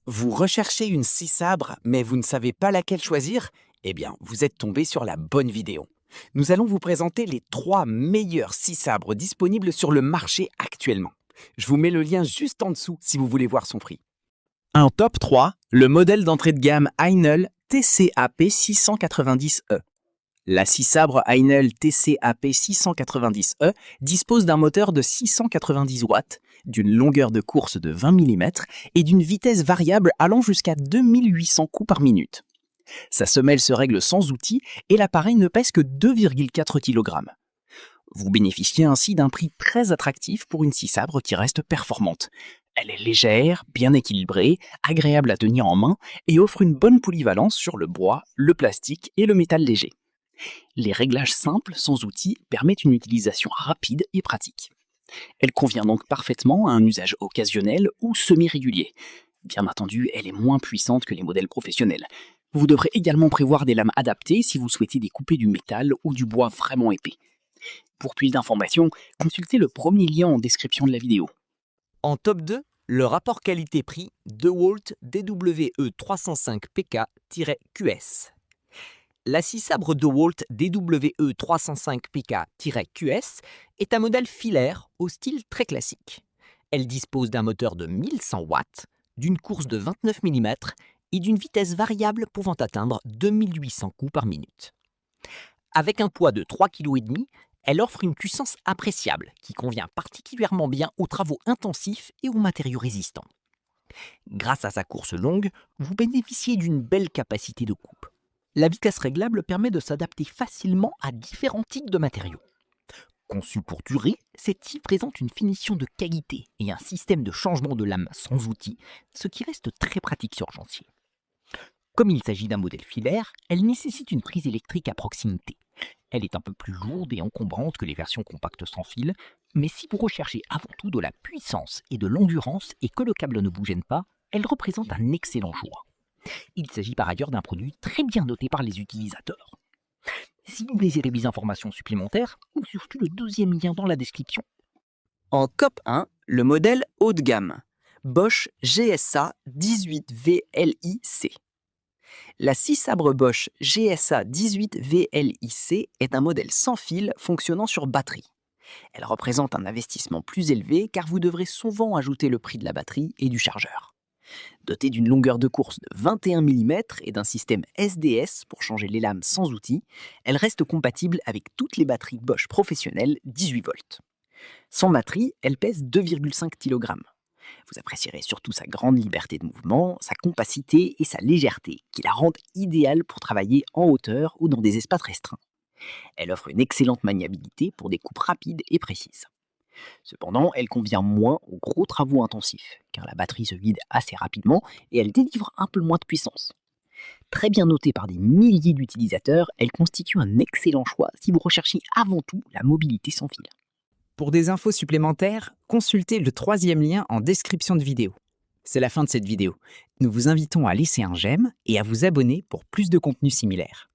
Vous recherchez une scie sabre, mais vous ne savez pas laquelle choisir? Eh bien, vous êtes tombé sur la bonne vidéo. Nous allons vous présenter les 3 meilleurs scies sabres disponibles sur le marché actuellement. Je vous mets le lien juste en dessous si vous voulez voir son prix. Un top 3, le modèle d'entrée de gamme Heinel TCAP 690E. La scie sabre Heinel TCAP 690E dispose d'un moteur de 690 watts, d'une longueur de course de 20 mm et d'une vitesse variable allant jusqu'à 2800 coups par minute. Sa semelle se règle sans outil et l'appareil ne pèse que 2,4 kg. Vous bénéficiez ainsi d'un prix très attractif pour une scie sabre qui reste performante. Elle est légère, bien équilibrée, agréable à tenir en main et offre une bonne polyvalence sur le bois, le plastique et le métal léger. Les réglages simples, sans outils, permettent une utilisation rapide et pratique. Elle convient donc parfaitement à un usage occasionnel ou semi-régulier. Bien entendu, elle est moins puissante que les modèles professionnels. Vous devrez également prévoir des lames adaptées si vous souhaitez découper du métal ou du bois vraiment épais. Pour plus d'informations, consultez le premier lien en description de la vidéo. En top 2, le rapport qualité-prix DeWalt DWE 305 PK-QS. La scie sabre DeWalt DWE 305 PK-QS est un modèle filaire au style très classique. Elle dispose d'un moteur de 1100 watts, d'une course de 29 mm et d'une vitesse variable pouvant atteindre 2800 coups par minute. Avec un poids de 3,5 kg, elle offre une puissance appréciable qui convient particulièrement bien aux travaux intensifs et aux matériaux résistants. Grâce à sa course longue, vous bénéficiez d'une belle capacité de coupe. La vitesse réglable permet de s'adapter facilement à différents types de matériaux. Conçue pour durer, cette scie présente une finition de qualité et un système de changement de lame sans outil, ce qui reste très pratique sur chantier. Comme il s'agit d'un modèle filaire, elle nécessite une prise électrique à proximité. Elle est un peu plus lourde et encombrante que les versions compactes sans fil, mais si vous recherchez avant tout de la puissance et de l'endurance et que le câble ne vous gêne pas, elle représente un excellent choix. Il s'agit par ailleurs d'un produit très bien noté par les utilisateurs. Si vous désirez des informations supplémentaires, consultez le deuxième lien dans la description. En top 1, le modèle haut de gamme, Bosch GSA 18VLIC. La scie sabre Bosch GSA 18VLIC est un modèle sans fil fonctionnant sur batterie. Elle représente un investissement plus élevé car vous devrez souvent ajouter le prix de la batterie et du chargeur. Dotée d'une longueur de course de 21 mm et d'un système SDS pour changer les lames sans outil, elle reste compatible avec toutes les batteries Bosch professionnelles 18 volts. Sans batterie, elle pèse 2,5 kg. Vous apprécierez surtout sa grande liberté de mouvement, sa compacité et sa légèreté, qui la rendent idéale pour travailler en hauteur ou dans des espaces restreints. Elle offre une excellente maniabilité pour des coupes rapides et précises. Cependant, elle convient moins aux gros travaux intensifs, car la batterie se vide assez rapidement et elle délivre un peu moins de puissance. Très bien notée par des milliers d'utilisateurs, elle constitue un excellent choix si vous recherchez avant tout la mobilité sans fil. Pour des infos supplémentaires, consultez le troisième lien en description de vidéo. C'est la fin de cette vidéo. Nous vous invitons à laisser un j'aime et à vous abonner pour plus de contenus similaires.